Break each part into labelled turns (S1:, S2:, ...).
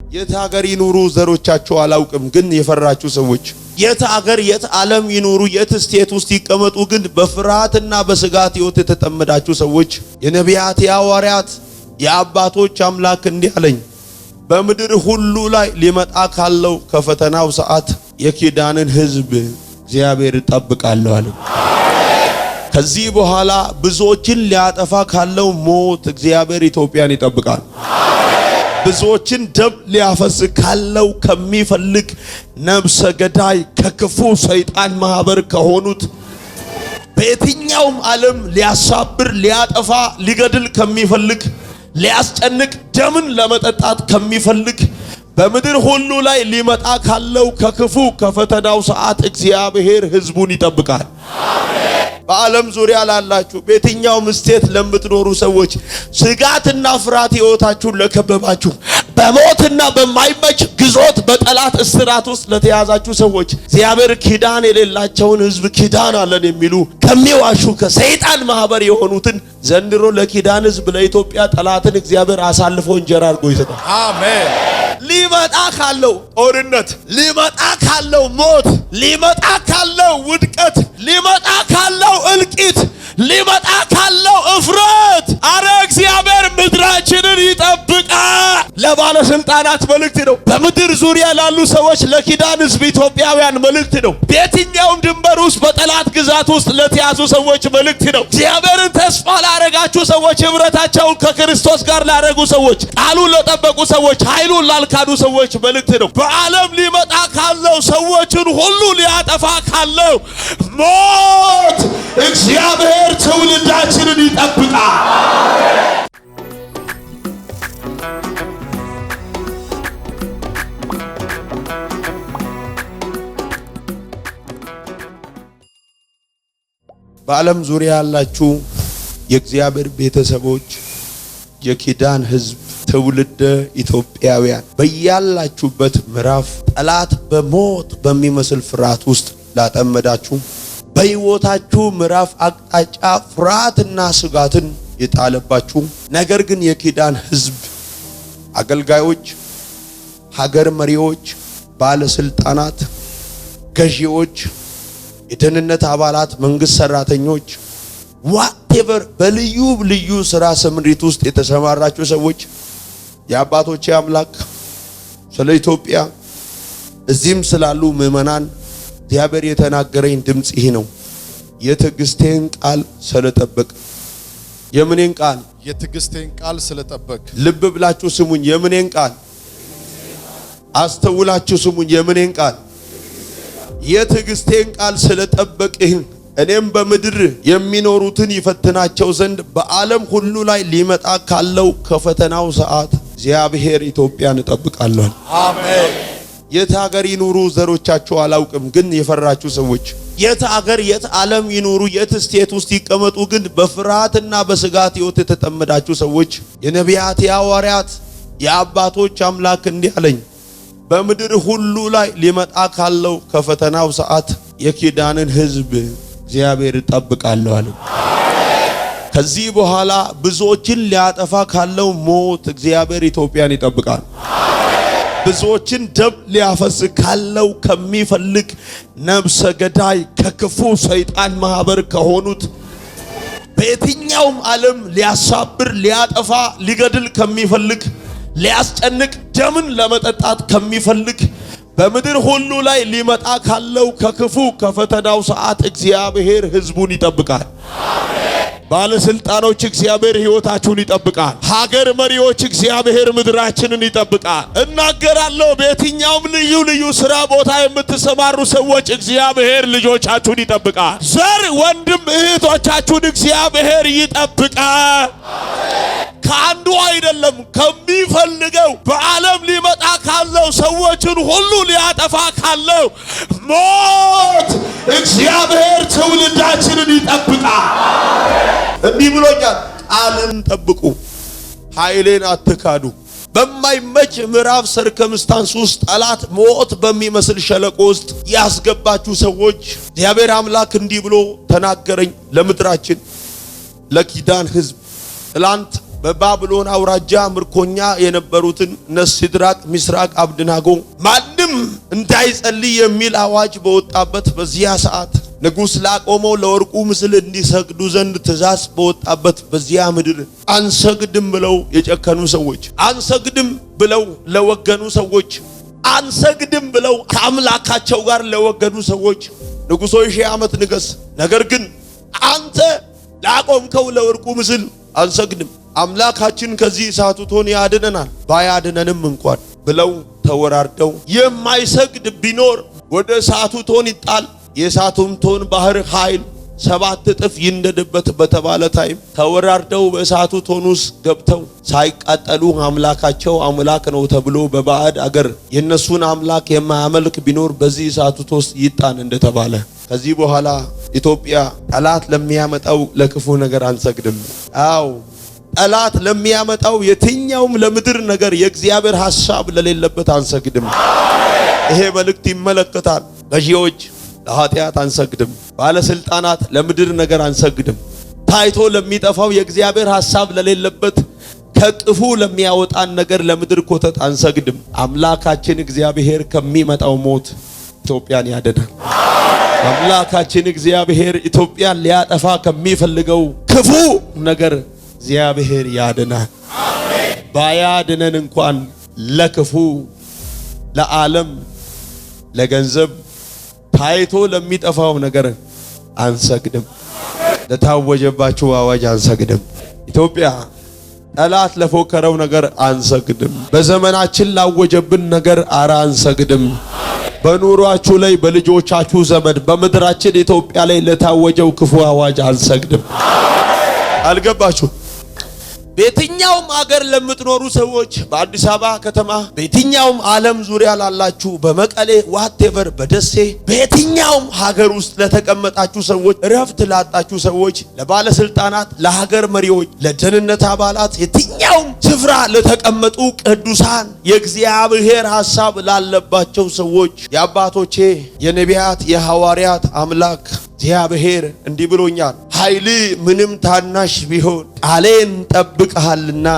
S1: የት ሀገር ይኑሩ ዘሮቻቸው አላውቅም፣ ግን የፈራችሁ ሰዎች የት ሀገር የት ዓለም ይኑሩ የት ስቴት ውስጥ ይቀመጡ፣ ግን በፍርሃትና በስጋት ሕይወት የተጠመዳችሁ ሰዎች የነቢያት የሐዋርያት የአባቶች አምላክ እንዲህ አለኝ፣ በምድር ሁሉ ላይ ሊመጣ ካለው ከፈተናው ሰዓት የኪዳንን ሕዝብ እግዚአብሔር ይጠብቃለሁ አለ። ከዚህ በኋላ ብዙዎችን ሊያጠፋ ካለው ሞት እግዚአብሔር ኢትዮጵያን ይጠብቃል። ብዙዎችን ደም ሊያፈስ ካለው ከሚፈልግ ነፍሰ ገዳይ ከክፉ ሰይጣን ማህበር ከሆኑት በየትኛውም ዓለም ሊያሳብር ሊያጠፋ ሊገድል ከሚፈልግ ሊያስጨንቅ ደምን ለመጠጣት ከሚፈልግ በምድር ሁሉ ላይ ሊመጣ ካለው ከክፉ ከፈተናው ሰዓት እግዚአብሔር ሕዝቡን ይጠብቃል። በዓለም ዙሪያ ላላችሁ በየትኛውም ስቴት ለምትኖሩ ሰዎች ስጋትና ፍርሃት ሕይወታችሁን ለከበባችሁ በሞትና በማይመች ግዞት በጠላት እስራት ውስጥ ለተያዛችሁ ሰዎች እግዚአብሔር ኪዳን የሌላቸውን ሕዝብ ኪዳን አለን የሚሉ ከሚዋሹ ከሰይጣን ማህበር የሆኑትን ዘንድሮ ለኪዳን ሕዝብ ለኢትዮጵያ ጠላትን እግዚአብሔር አሳልፎ እንጀራ አድርጎ ይሰጣል። አሜን። ሊመጣ ካለው ጦርነት፣ ሊመጣ ካለው ሞት፣ ሊመጣ ካለው ውድቀት፣ ሊመጣ ካለው እልቂት፣ ሊመጣ ካለው እፍረት አረ እግዚአብሔር ምድራችንን ይጠብቃል። ለባለስልጣናት መልእክት ነው። በምድር ዙሪያ ላሉ ሰዎች ለኪዳን ሕዝብ ኢትዮጵያውያን መልእክት ነው። በየትኛውም ድንበር ውስጥ በጠላት ግዛት ውስጥ ለተያዙ ሰዎች መልእክት ነው። እግዚአብሔርን ተስፋ ላረጋችሁ ሰዎች፣ ህብረታቸውን ከክርስቶስ ጋር ላረጉ ሰዎች፣ ቃሉን ለጠበቁ ሰዎች፣ ኃይሉን ላልካዱ ሰዎች መልእክት ነው። በዓለም ሊመጣ ካለው ሰዎችን ሁሉ ሊያጠፋ ካለው ሞት እግዚአብሔር ትውልዳችንን ይጠብቃል። በዓለም ዙሪያ ያላችሁ የእግዚአብሔር ቤተሰቦች የኪዳን ሕዝብ ትውልደ ኢትዮጵያውያን በያላችሁበት ምዕራፍ ጠላት በሞት በሚመስል ፍርሃት ውስጥ ላጠመዳችሁ በሕይወታችሁ ምዕራፍ አቅጣጫ ፍርሃትና ስጋትን የጣለባችሁ ነገር ግን የኪዳን ሕዝብ አገልጋዮች፣ ሀገር መሪዎች፣ ባለስልጣናት፣ ገዢዎች፣ የደህንነት አባላት፣ መንግስት ሰራተኞች ዋቴቨር በልዩ ልዩ ስራ ስምሪት ውስጥ የተሰማራችሁ ሰዎች የአባቶቼ አምላክ ስለ ኢትዮጵያ እዚህም ስላሉ ምዕመናን እግዚአብሔር የተናገረኝ ድምጽ ይሄ ነው። የትዕግስቴን ቃል ስለጠበቅ የምኔን ቃል
S2: የትዕግስቴን ቃል ስለጠበቅ
S1: ልብ ብላችሁ ስሙኝ። የምኔን ቃል አስተውላችሁ ስሙኝ። የምኔን ቃል የትዕግስቴን ቃል ስለጠበቅህ እኔም በምድር የሚኖሩትን ይፈትናቸው ዘንድ በዓለም ሁሉ ላይ ሊመጣ ካለው ከፈተናው ሰዓት እግዚአብሔር ኢትዮጵያን እጠብቃለሁ።
S2: አሜን።
S1: የት ሀገር ይኑሩ ዘሮቻቸው አላውቅም፣ ግን የፈራችሁ ሰዎች የት ሀገር የት ዓለም ይኑሩ የት ስቴት ውስጥ ይቀመጡ፣ ግን በፍርሃትና በስጋት ሕይወት የተጠመዳችሁ ሰዎች የነቢያት የሐዋርያት የአባቶች አምላክ እንዲህ አለኝ፣ በምድር ሁሉ ላይ ሊመጣ ካለው ከፈተናው ሰዓት የኪዳንን ሕዝብ እግዚአብሔር ይጠብቃለሁ አለ። ከዚህ በኋላ ብዙዎችን ሊያጠፋ ካለው ሞት እግዚአብሔር ኢትዮጵያን ይጠብቃል። ብዙዎችን ደም ሊያፈስ ካለው ከሚፈልግ ነፍሰ ገዳይ ከክፉ ሰይጣን ማህበር ከሆኑት በየትኛውም ዓለም ሊያሳብር ሊያጠፋ ሊገድል ከሚፈልግ ሊያስጨንቅ ደምን ለመጠጣት ከሚፈልግ በምድር ሁሉ ላይ ሊመጣ ካለው ከክፉ ከፈተናው ሰዓት እግዚአብሔር ሕዝቡን ይጠብቃል። ባለስልጣኖች እግዚአብሔር ሕይወታችሁን ይጠብቃል። ሀገር መሪዎች እግዚአብሔር ምድራችንን ይጠብቃል። እናገራለሁ በየትኛውም ልዩ ልዩ ስራ ቦታ የምትሰማሩ ሰዎች እግዚአብሔር ልጆቻችሁን ይጠብቃል። ዘር ወንድም እህቶቻችሁን እግዚአብሔር ይጠብቃል። ከአንዱ አይደለም ከሚፈልገው በዓለም ሊመጣ ካለው ሰዎችን ሁሉ ሊያጠፋ ካለው ሞት እግዚአብሔር ትውልዳችንን ይጠብቃል። እንዲህ ብሎኛል፣ ቃልን ጠብቁ፣ ኃይሌን አትካዱ። በማይመች ምዕራፍ ሰርከምስታንስ ውስጥ ጠላት ሞት በሚመስል ሸለቆ ውስጥ ያስገባችሁ ሰዎች እግዚአብሔር አምላክ እንዲህ ብሎ ተናገረኝ። ለምድራችን ለኪዳን ሕዝብ ትላንት በባቢሎን አውራጃ ምርኮኛ የነበሩትን ሲድራቅ ሚሳቅ አብደናጎ ማንም እንዳይጸልይ የሚል አዋጅ በወጣበት በዚያ ሰዓት ንጉሥ ላቆመው ለወርቁ ምስል እንዲሰግዱ ዘንድ ትእዛዝ በወጣበት በዚያ ምድር አንሰግድም ብለው የጨከኑ ሰዎች፣ አንሰግድም ብለው ለወገኑ ሰዎች፣ አንሰግድም ብለው ከአምላካቸው ጋር ለወገኑ ሰዎች ንጉሥ ሆይ 1000 ዓመት ንገስ፣ ነገር ግን አንተ ላቆምከው ለወርቁ ምስል አንሰግድም፣ አምላካችን ከዚህ እሳቱ እቶን ያድነናል፣ ባያድነንም እንኳን ብለው ተወራርደው የማይሰግድ ቢኖር ወደ እሳቱ እቶን ይጣል፣ የእሳቱም እቶን ባህር ኃይል 7 እጥፍ ይንደድበት በተባለ ታይም ተወራርደው በእሳቱ እቶን ውስጥ ገብተው ሳይቃጠሉ አምላካቸው አምላክ ነው ተብሎ በባዕድ አገር የነሱን አምላክ የማያመልክ ቢኖር በዚህ እሳቱ እቶን ውስጥ ይጣን እንደተባለ ከዚህ በኋላ ኢትዮጵያ ጠላት ለሚያመጣው ለክፉ ነገር አንሰግድም። አዎ ጠላት ለሚያመጣው የትኛውም ለምድር ነገር የእግዚአብሔር ሐሳብ ለሌለበት አንሰግድም። ይሄ መልእክት ይመለከታል። ገዢዎች ለኃጢአት አንሰግድም፣ ባለስልጣናት ለምድር ነገር አንሰግድም፣ ታይቶ ለሚጠፋው የእግዚአብሔር ሐሳብ ለሌለበት ከቅፉ ለሚያወጣን ነገር ለምድር ኮተት አንሰግድም። አምላካችን እግዚአብሔር ከሚመጣው ሞት ኢትዮጵያን ያድናል። አምላካችን እግዚአብሔር ኢትዮጵያን ሊያጠፋ ከሚፈልገው ክፉ ነገር እግዚአብሔር ያድናል። ባያድነን እንኳን ለክፉ ለዓለም ለገንዘብ ታይቶ ለሚጠፋው ነገር አንሰግድም። ለታወጀባችሁ አዋጅ አንሰግድም። ኢትዮጵያ ጠላት ለፎከረው ነገር አንሰግድም። በዘመናችን ላወጀብን ነገር አንሰግድም። በኑሯችሁ ላይ በልጆቻችሁ ዘመን በምድራችን ኢትዮጵያ ላይ ለታወጀው ክፉ አዋጅ አንሰግድም። አልገባችሁ? በየትኛውም ሀገር ለምትኖሩ ሰዎች በአዲስ አበባ ከተማ በየትኛውም ዓለም ዙሪያ ላላችሁ በመቀሌ ዋቴቨር በደሴ በየትኛውም ሀገር ውስጥ ለተቀመጣችሁ ሰዎች እረፍት ላጣችሁ ሰዎች ለባለስልጣናት ለሀገር መሪዎች ለደህንነት አባላት የትኛውም ስፍራ ለተቀመጡ ቅዱሳን የእግዚአብሔር ሐሳብ ላለባቸው ሰዎች የአባቶቼ የነቢያት የሐዋርያት አምላክ እግዚአብሔር እንዲህ ብሎኛል። ኃይል ምንም ታናሽ ቢሆን ቃሌን ጠብቀሃልና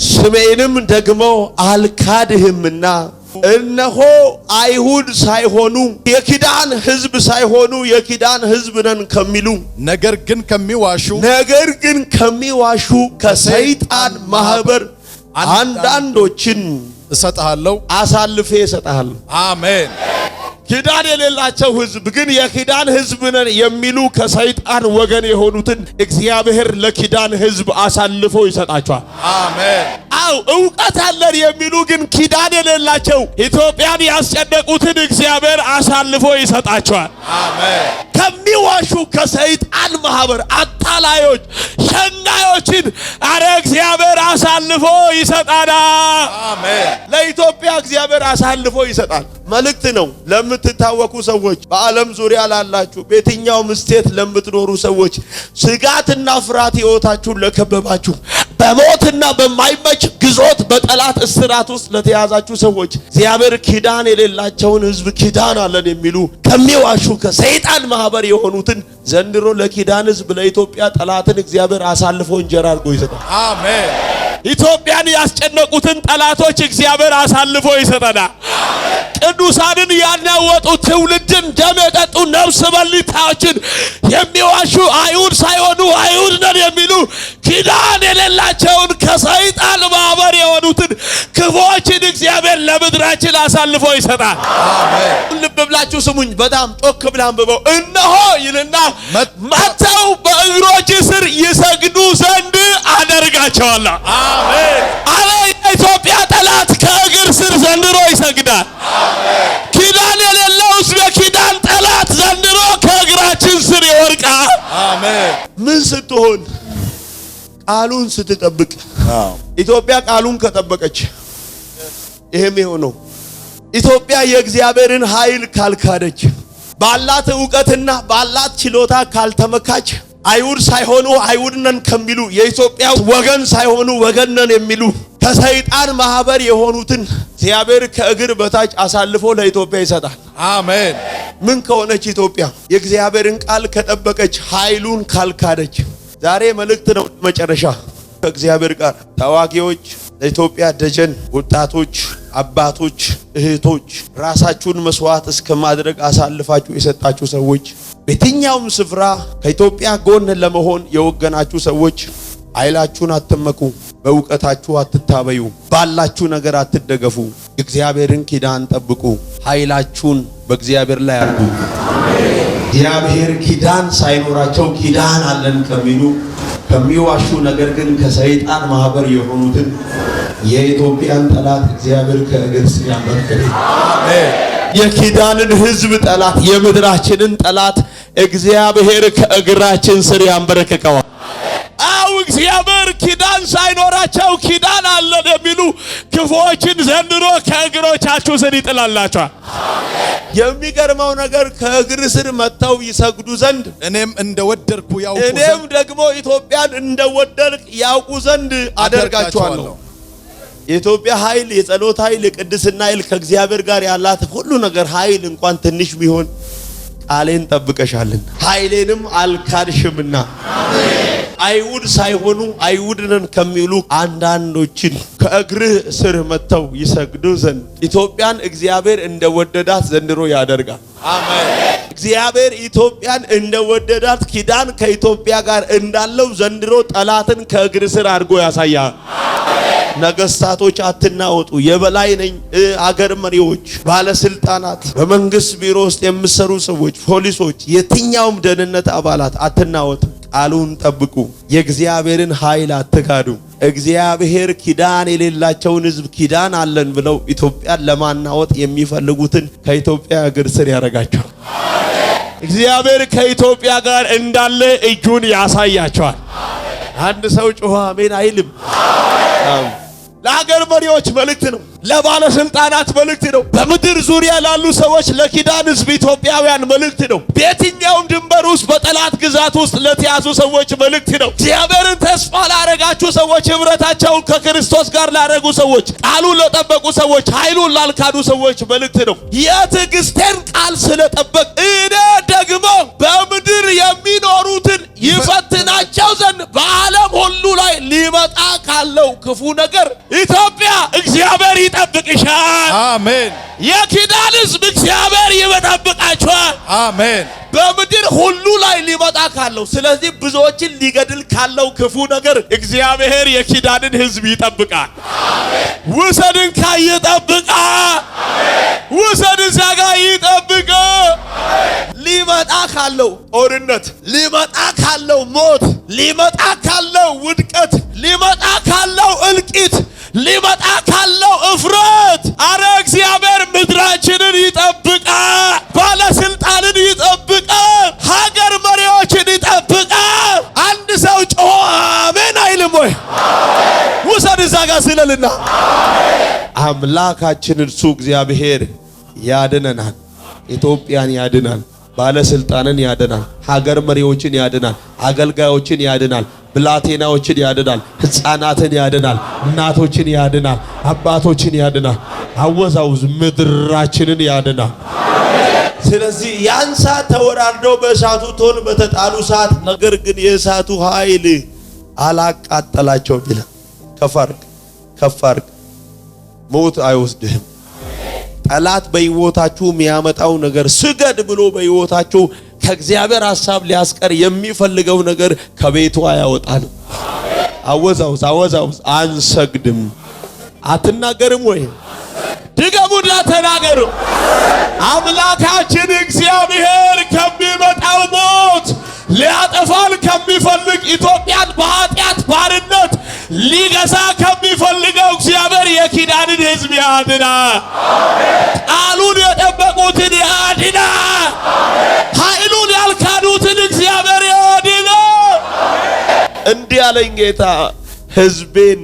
S1: ስሜንም ደግሞ አልካድህምና እነሆ አይሁድ ሳይሆኑ የኪዳን ሕዝብ ሳይሆኑ የኪዳን ሕዝብ ነን ከሚሉ
S2: ነገር ግን ከሚዋሹ ከሰይጣን ማህበር አንዳንዶችን
S1: እሰጣለሁ፣ አሳልፌ እሰጣለሁ።
S2: አሜን።
S1: ኪዳን የሌላቸው ሕዝብ ግን የኪዳን ሕዝብ ነን የሚሉ ከሰይጣን ወገን የሆኑትን እግዚአብሔር ለኪዳን ሕዝብ አሳልፎ ይሰጣቸዋል።
S2: አሜን።
S1: አው ዕውቀት አለን የሚሉ ግን ኪዳን የሌላቸው ኢትዮጵያን ያስጨነቁትን እግዚአብሔር አሳልፎ ይሰጣቸዋል።
S2: አሜን።
S1: ከሚዋሹ ከሰይጣን ማህበር አጣላዮች ሸንጋዮችን እግዚአብሔር አሳልፎ ይሰጣናል።
S2: አሜን።
S1: ለኢትዮጵያ እግዚአብሔር አሳልፎ ይሰጣል። መልእክት ነው ለምትታወቁ ሰዎች፣ በዓለም ዙሪያ ላላችሁ፣ በየትኛውም ስቴት ለምትኖሩ ሰዎች፣ ስጋትና ፍርሃት ሕይወታችሁን ለከበባችሁ፣ በሞትና በማይመች ግዞት በጠላት እስራት ውስጥ ለተያዛችሁ ሰዎች እግዚአብሔር ኪዳን የሌላቸውን ሕዝብ ኪዳን አለን የሚሉ ከሚዋሹ ከሰይጣን ማህበር የሆኑትን ዘንድሮ ለኪዳን ሕዝብ ለኢትዮጵያ ጠላትን እግዚአብሔር አሳልፎ እንጀራ አድርጎ ይሰጣል።
S2: አሜን።
S1: ኢትዮጵያን ያስጨነቁትን ጠላቶች እግዚአብሔር አሳልፎ ይሰጠናል። ቅዱሳንን ያናወጡ ትውልድን ደም የጠጡ ነፍስ በሊታዎችን የሚዋሹ አይሁድ ሳይሆኑ አይሁድ ነን የሚሉ ኪዳን የሌላቸውን ከሰይጣን ማህበር የሆኑትን ክፉዎችን እግዚአብሔር ለምድራችን አሳልፎ ይሰጣል።
S2: አሜን።
S1: ልብ ብላችሁ ስሙኝ፣ በጣም ጮክ ብለን አንብበው። እነሆ ይልና መጥተው በእግሮች ስር ይሰግዱ ዘንድ አደርጋቸዋለሁ።
S2: አሜን።
S1: አለ የኢትዮጵያ ጠላት ከእግር ስር ዘንድሮ ይሰግዳል። ኪዳን የሌለው የኪዳን ጠላት ዘንድሮ ከእግራችን ስር ይወድቃል።
S2: አሜን።
S1: ምን ስትሆን? ቃሉን ስትጠብቅ። ኢትዮጵያ ቃሉን ከጠበቀች ይሄም የሆነው ኢትዮጵያ የእግዚአብሔርን ኃይል ካልካደች፣ ባላት ዕውቀትና ባላት ችሎታ ካልተመካች፣ አይሁድ ሳይሆኑ አይሁድ ነን ከሚሉ የኢትዮጵያ ወገን ሳይሆኑ ወገን ነን የሚሉ ከሰይጣን ማህበር የሆኑትን እግዚአብሔር ከእግር በታች አሳልፎ ለኢትዮጵያ ይሰጣል።
S2: አሜን።
S1: ምን ከሆነች ኢትዮጵያ? የእግዚአብሔርን ቃል ከጠበቀች፣ ኃይሉን ካልካደች። ዛሬ መልእክት ነው መጨረሻ። ከእግዚአብሔር ጋር ተዋጊዎች፣ ለኢትዮጵያ ደጀን ወጣቶች፣ አባቶች፣ እህቶች ራሳችሁን መስዋዕት እስከ ማድረግ አሳልፋችሁ የሰጣችሁ ሰዎች በየትኛውም ስፍራ ከኢትዮጵያ ጎን ለመሆን የወገናችሁ ሰዎች ኃይላችሁን አትመኩ፣ በእውቀታችሁ አትታበዩ፣ ባላችሁ ነገር አትደገፉ፣ እግዚአብሔርን ኪዳን ጠብቁ፣ ኃይላችሁን በእግዚአብሔር ላይ አድርጉ። እግዚአብሔር ኪዳን ሳይኖራቸው ኪዳን አለን ከሚሉ ከሚዋሹ ነገር ግን ከሰይጣን ማህበር የሆኑትን የኢትዮጵያን ጠላት እግዚአብሔር ከእግር ስር ያንበርክክ። የኪዳንን ሕዝብ ጠላት የምድራችንን ጠላት እግዚአብሔር ከእግራችን ስር ያንበረክከዋል። አው እግዚአብሔር ኪዳን ሳይኖራቸው ኪዳን አለን የሚሉ ክፉዎችን ዘንድሮ ከእግሮቻችሁ ስር ይጥላላችኋል። የሚገርመው ነገር ከእግር ስር መተው ይሰግዱ ዘንድ
S2: እኔም እንደወደድኩ ያውቁ ዘንድ
S1: እኔም ደግሞ ኢትዮጵያን እንደወደድክ ያውቁ ዘንድ አደርጋቸዋለሁ። የኢትዮጵያ ኃይል፣ የጸሎት ኃይል፣ የቅድስና ኃይል ከእግዚአብሔር ጋር ያላት ሁሉ ነገር ኃይል እንኳን ትንሽ ቢሆን ቃሌን ጠብቀሻልና ኃይሌንም አልካድሽምና አይሁድ ሳይሆኑ አይሁድንን ከሚሉ አንዳንዶችን ከእግርህ ስር መተው ይሰግዱ ዘንድ ኢትዮጵያን እግዚአብሔር እንደወደዳት ዘንድሮ ያደርጋል።
S2: አሜን።
S1: እግዚአብሔር ኢትዮጵያን እንደወደዳት ኪዳን ከኢትዮጵያ ጋር እንዳለው ዘንድሮ ጠላትን ከእግር ስር አድርጎ ያሳያል። ነገስታቶች አትናወጡ። የበላይ ነኝ አገር መሪዎች፣ ባለስልጣናት፣ በመንግስት ቢሮ ውስጥ የሚሰሩ ሰዎች፣ ፖሊሶች፣ የትኛውም ደህንነት አባላት አትናወጡ። ቃሉን ጠብቁ። የእግዚአብሔርን ኃይል አትካዱ። እግዚአብሔር ኪዳን የሌላቸውን ሕዝብ ኪዳን አለን ብለው ኢትዮጵያን ለማናወጥ የሚፈልጉትን ከኢትዮጵያ እግር ስር ያደርጋቸዋል። እግዚአብሔር ከኢትዮጵያ ጋር እንዳለ እጁን ያሳያቸዋል። አንድ ሰው ጮኸ አሜን አይልም? ለሀገር መሪዎች መልእክት ነው። ለባለስልጣናት መልእክት ነው። በምድር ዙሪያ ላሉ ሰዎች ለኪዳን ሕዝብ ኢትዮጵያውያን መልእክት ነው። በየትኛውም ድንበር ውስጥ በጠላት ግዛት ውስጥ ለተያዙ ሰዎች መልእክት ነው። እግዚአብሔርን ተስፋ ላረጋችሁ ሰዎች፣ ህብረታቸውን ከክርስቶስ ጋር ላረጉ ሰዎች፣ ቃሉን ለጠበቁ ሰዎች፣ ኃይሉን ላልካዱ ሰዎች መልእክት ነው። የትዕግስቴን ቃል ስለጠበቅ እኔ ደግሞ በምድር የሚኖሩትን ይፈትናቸው ዘንድ በዓለም ሁሉ ላይ ሊመጣ ካለው ክፉ ነገር ኢትዮጵያ እግዚአብሔር ይጠብቅሻል።
S2: አሜን።
S1: የኪዳን ሕዝብ እግዚአብሔር ይጠብቃችኋል።
S2: አሜን።
S1: በምድር ሁሉ ላይ ሊመጣ ካለው ስለዚህ ብዙዎችን ሊገድል ካለው ክፉ ነገር እግዚአብሔር የኪዳንን ሕዝብ ይጠብቃል። ውሰድን ይጠብቃል። ውሰድን ዛጋ ይጠብቃል። ሊመጣ ካለው ጦርነት፣ ሊመጣ ካለው ሞት፣ ሊመጣ ካለው ውድቀት፣ ሊመጣ ካለው እልቂት፣ ሊመጣ ካለው እፍረት አረ እግዚአብሔር ምድራችንን ይጠብቃል። ባለስልጣንን ይጠብቃል። ሀገር መሪዎችን ይጠብቃል። አንድ ሰው ጮሆ አሜን አይልም ወይ? ውሰድ እዛ ጋር ስለልና አምላካችን እርሱ እግዚአብሔር ያድነናል። ኢትዮጵያን ያድናል። ባለስልጣንን ያድናል። ሀገር መሪዎችን ያድናል። አገልጋዮችን ያድናል። ብላቴናዎችን ያድናል። ሕፃናትን ያድናል። እናቶችን ያድናል። አባቶችን ያድናል። አወዛውዝ ምድራችንን ያድናል። ስለዚህ ያን ሰዓት ተወራርደው በእሳቱ ቶን በተጣሉ ሰዓት ነገር ግን የእሳቱ ኃይል አላቃጠላቸው ይላል። ከፋርግ ሞት አይወስድህም። ጠላት በሕይወታችሁ የሚያመጣው ነገር ስገድ ብሎ በሕይወታችሁ ከእግዚአብሔር ሐሳብ ሊያስቀር የሚፈልገው ነገር ከቤቱ አያወጣል። አወዛውዝ አንሰግድም። አትናገርም ወይ? ድገሙና ተናገሩ። አምላካችን እግዚአብሔር ከሚመጣው ሞት ሊያጠፋን ከሚፈልግ ኢትዮጵያን በኃጢአት ባርነት ሊገዛ ከሚፈልገው እግዚአብሔር የኪዳንን ሕዝብ ያድናል። ቃሉን የጠበቁትን ያድናል። ኃይሉን ያልካዱትን እግዚአብሔር ያድናል። እንዲህ ያለኝ ጌታ ሕዝቤን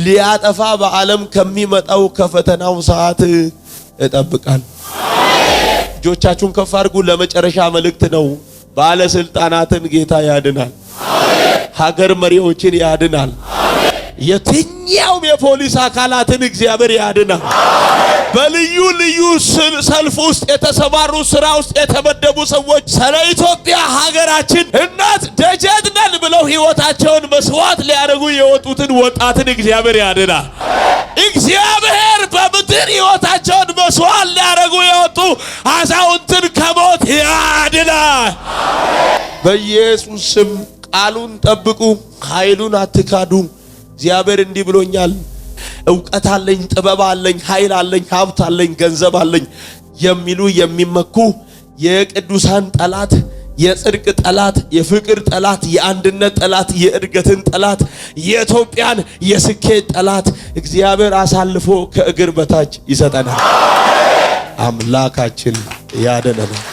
S1: ሊያጠፋ በዓለም ከሚመጣው ከፈተናው ሰዓት እጠብቃል። እጆቻችሁን ከፍ አድርጉ። ለመጨረሻ መልእክት ነው። ባለስልጣናትን ጌታ ያድናል። ሀገር መሪዎችን ያድናል። የትኛውም የፖሊስ አካላትን እግዚአብሔር ያድናል። በልዩ ልዩ ሰልፍ ውስጥ የተሰማሩ ስራ ውስጥ የተመደቡ ሰዎች ስለ ኢትዮጵያ ሀገራችን እናት ደጀን ነን ብለው ሕይወታቸውን መስዋዕት ሊያደርጉ የወጡትን ወጣትን እግዚአብሔር ያድናል። እግዚአብሔር በምድር ሕይወታቸውን መስዋዕት ሊያደርጉ የወጡ አዛውንትን ከሞት ያድናል። በኢየሱስ ስም ቃሉን ጠብቁ፣ ኃይሉን አትካዱ። እግዚአብሔር እንዲህ ብሎኛል፣ ዕውቀት አለኝ፣ ጥበብ አለኝ፣ ኃይል አለኝ፣ ሀብት አለኝ፣ ገንዘብ አለኝ የሚሉ የሚመኩ የቅዱሳን ጠላት፣ የጽድቅ ጠላት፣ የፍቅር ጠላት፣ የአንድነት ጠላት፣ የእድገትን ጠላት፣ የኢትዮጵያን የስኬት ጠላት እግዚአብሔር አሳልፎ ከእግር በታች ይሰጠናል። አምላካችን ያድነናል።